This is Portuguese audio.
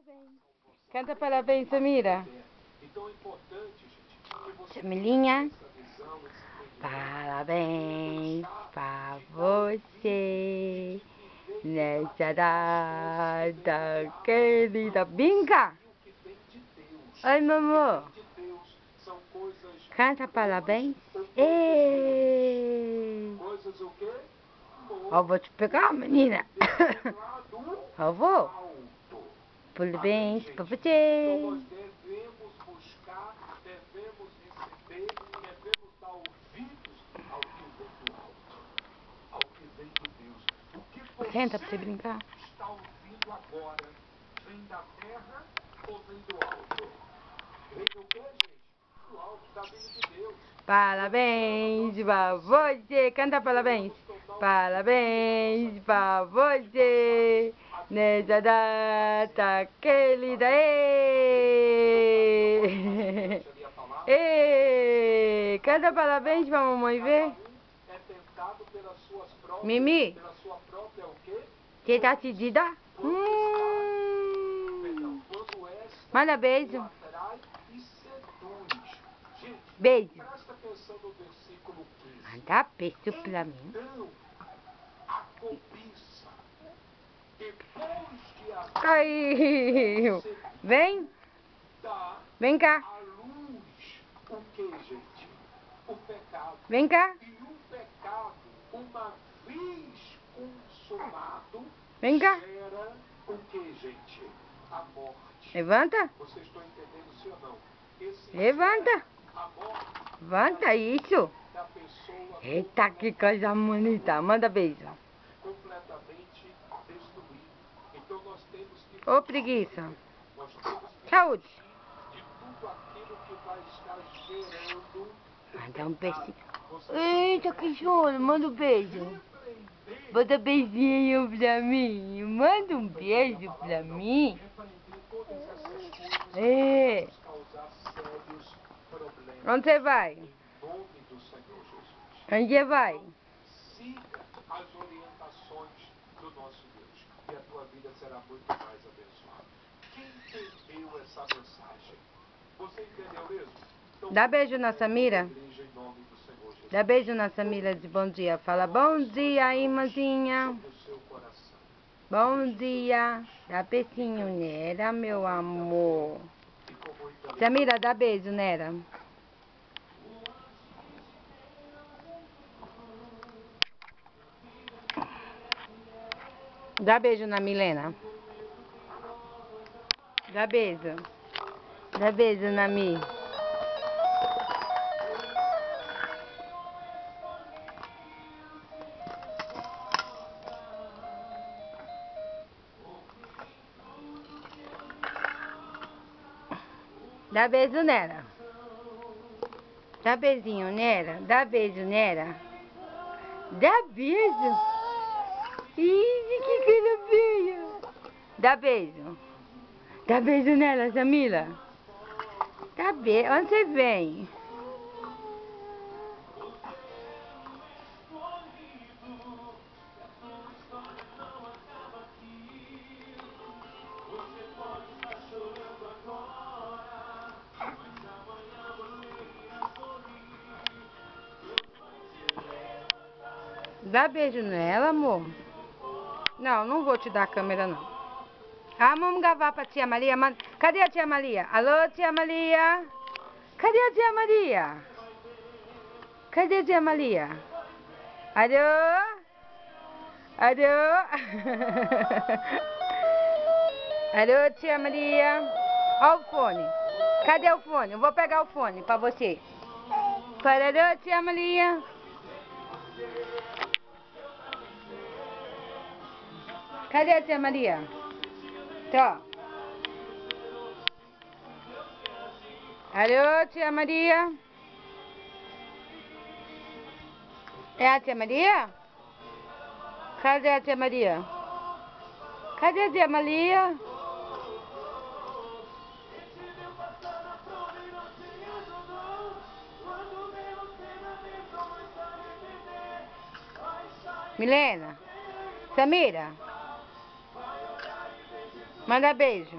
parabéns. Canta parabéns, Samira. Samilinha, parabéns pra você nessa data querida. Binca! Oi, meu amor. Canta parabéns. Ei! Eu vou te pegar, menina. Eu vou. Parabéns pra você. Devemos buscar, devemos receber, devemos dar ouvidos ao que vem do alto, ao que vem de Deus. O que você Senta pra você brincar. está ouvindo agora vem da terra ou vem do alto? Vem do quê, gente? Do alto, está vindo de Deus. Parabéns pra você. Canta parabéns. Parabéns pra você nessa data querida. Ei! Ei! Canta parabéns pra mamãe ver. É tentado pelas suas próprias, Mimi, pela sua própria o quê? que tá te dida? Quando és Manda beijo. atrai e seduz. Gente, Beijo. presta atenção no versículo 15. Manda beijo pra mim. Então, a cobiça, depois de a Caiu. Vem. dar Vem cá. à luz, o que, gente? O pecado. Vem cá. E o pecado, uma vez consumado, Vem cá. gera o que, gente? A morte. Levanta. Vocês estão entendendo, sim ou não? Esse Levanta. a morte Levanta isso. da pessoa Eita, que coisa bonita. Manda beijo. completamente destruída. Então nós temos que Ô, preguiça. nós temos que Saúde. de tudo aquilo que vai estar gerando. Manda um beijinho. Eita, que choro. Manda um beijo. Manda beijinho pra mim. Manda um beijo pra mim. É. Causar sérios problemas Onde você vai? em nome do Senhor Jesus. Onde você vai? Siga as orientações do nosso Deus e a tua vida será muito mais abençoada. Quem entendeu essa mensagem? Você entendeu mesmo? Então, Dá beijo na Samira. igreja em nome do Senhor Jesus. Dá beijo na Samira de bom dia. Fala bom dia, irmãzinha. No seu coração. Bom dia. Dá beijinho nela, meu amor. E com muita Samira, dá beijo nela. Dá beijo na Milena. Dá beijo. Dá beijo na Mi. Dá beijo nela. Dá beijinho nela. Dá beijo nela. Dá beijo. Ih, que coisa feia. Dá beijo. Dá beijo nela, Samila. Dá beijo. Onde você vem? Dá beijo nela, amor. Não, não vou te dar a câmera, não. Ah, vamos gravar pra tia Maria. Cadê a tia Maria? Alô, tia Maria? Cadê a tia Maria? Cadê a tia Maria? Alô? Alô? Alô, tia Maria? Olha o fone. Cadê o fone? Eu vou pegar o fone pra você. Alô, tia Maria? Cadê a tia Maria? Tá. Alô, tia Maria? É a tia Maria? Cadê a tia Maria? Cadê a tia Maria? Milena? Samira? Manda beijo.